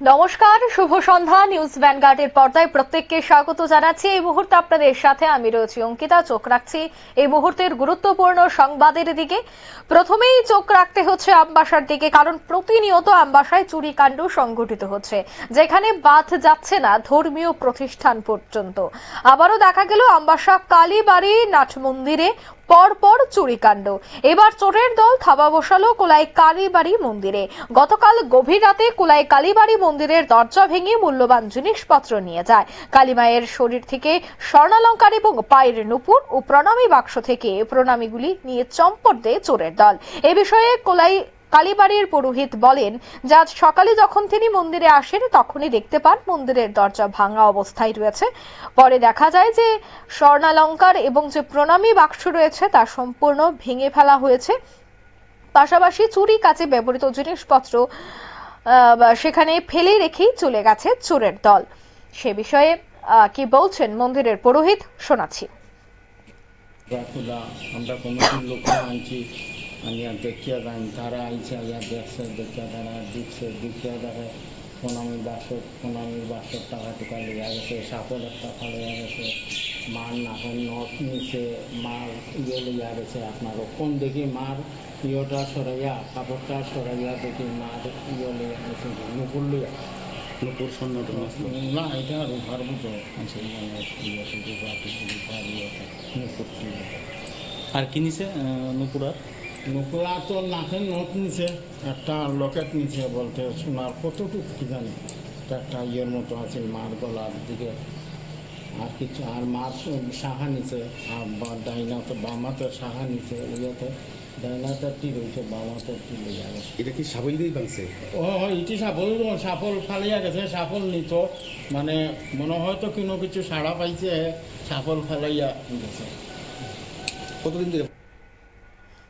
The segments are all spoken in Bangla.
নমস্কার, শুভ সন্ধ্যা। নিউজ ভ্যানগার্ডের পর্দায় প্রত্যেককে স্বাগত জানাচ্ছি। এই মুহূর্তে আপনাদের সাথে আমি রয়েছি অঙ্কিতা। চোখ রাখছি এই মুহূর্তের গুরুত্বপূর্ণ সংবাদের দিকে। প্রথমেই চোখ রাখতে হচ্ছে আমবাসার দিকে, কারণ প্রতিনিয়ত আমবাসায় চুরিকাণ্ড সংঘটিত হচ্ছে, যেখানে বাদ যাচ্ছে না ধর্মীয় প্রতিষ্ঠান পর্যন্ত। আবারও দেখা গেল আমবাসা কালীবাড়ি নাট মন্দিরে পরপর চুরিকাণ্ড। এবার চোরের দল থাবা বসালো কোলাই কালীবাড়ি মন্দিরে। গতকাল গভীর রাতে কোলাই কালীবাড়ি মন্দিরের দরজা ভেঙে মূল্যবান জিনিসপত্র নিয়ে যায়। কালীমায়ের শরীর থেকে স্বর্ণালঙ্কার এবং পায়ের নুপুর ও প্রণামী বাক্স থেকে প্রণামীগুলি নিয়ে চম্পট দেয় চোরের দল। এ বিষয়ে কোলাই কালীবাড়ির পুরোহিত বলেন যে আজ সকালে যখন তিনি মন্দিরে আসেন তখনই দেখতে পান মন্দিরের দরজা ভাঙা অবস্থায় রয়েছে। পরে দেখা যায় যে স্বর্ণালঙ্কার এবং যে প্রণামী বাক্স রয়েছে তা সম্পূর্ণ ভেঙে ফেলা হয়েছে। পাশাপাশি চুরি কাজে ব্যবহৃত জিনিসপত্র সেখানে ফেলে রেখেই চলে গেছে চোরের দল। সে বিষয়ে কি বলছেন মন্দিরের পুরোহিত শোনাচ্ছি। আমরা কমিটির লোকরা আনছি, দেখিয়া যাই, তারা আইছে, দেখছে, দেখিয়া তারা দেখিয়া দেখে প্রণামী বাক্সর টাকা টুকা লেগে গেছে, সাপের একটা ফালিয়া গেছে, মার নাকের নখ নিচে মার লেগে গেছে। আপনার কোন দেখি মার ইয়েটা সরাইয়া, কাপড়টা সরাইয়া দেখি মার লেগে গেছে, নুপুর লিয়া। নুপুর সন্ন্যত না, এটা রূপার বুঝো নুপুর ছিল। আর কি নিছে নুপুরা? নুপুরা তো নাকের নখ নিচে, একটা লকেট নিচে, বলতে সোনার কতটুকু কি জানি, একটা ইয়ের মতো আছে মার গলার দিকে, আর কিছু, আর মার শাখা নিচে, আর ডাইনাতে বামাতে শাখা নিচে, ইয়েতে ডাইনাতে টি রয়েছে, বামাতে টি লেগে গেছে। এটা কি সাবল দিয়ে বানছে? ও ইটি সাফল ফালিয়া গেছে, সাফল নিত, মানে মনে হয় তো কোনো কিছু সাড়া পাইছে, সাফল ফালাইয়া গেছে। কতদিন ধরে?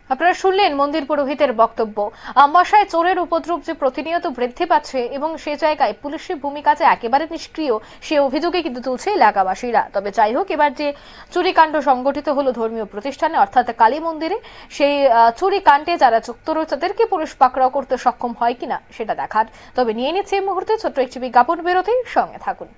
আপনারা শুনলেন মন্দির পুরোহিতের বক্তব্য। আমবাসায় চোরের উপদ্রব যে প্রতিনিয়ত বৃদ্ধি পাচ্ছে এবং সে জায়গায় পুলিশের ভূমিকা যে একেবারে নিষ্ক্রিয়, সে অভিযোগে কিন্তু তুলছে এলাকাবাসীরা। তবে যাই হোক, এবার যে চুরিকাণ্ড সংগঠিত হলো ধর্মীয় প্রতিষ্ঠানে অর্থাৎ কালী মন্দিরে, সেই চুরিকাণ্ডে যারা যুক্ত রয়েছে তাদেরকে পুলিশ পাকড়াও করতে সক্ষম হয় কিনা সেটা দেখার। তবে নিয়ে নিচ্ছে এই মুহূর্তে ছোট্ট একটি বিজ্ঞাপন বিরতি, সঙ্গে থাকুন।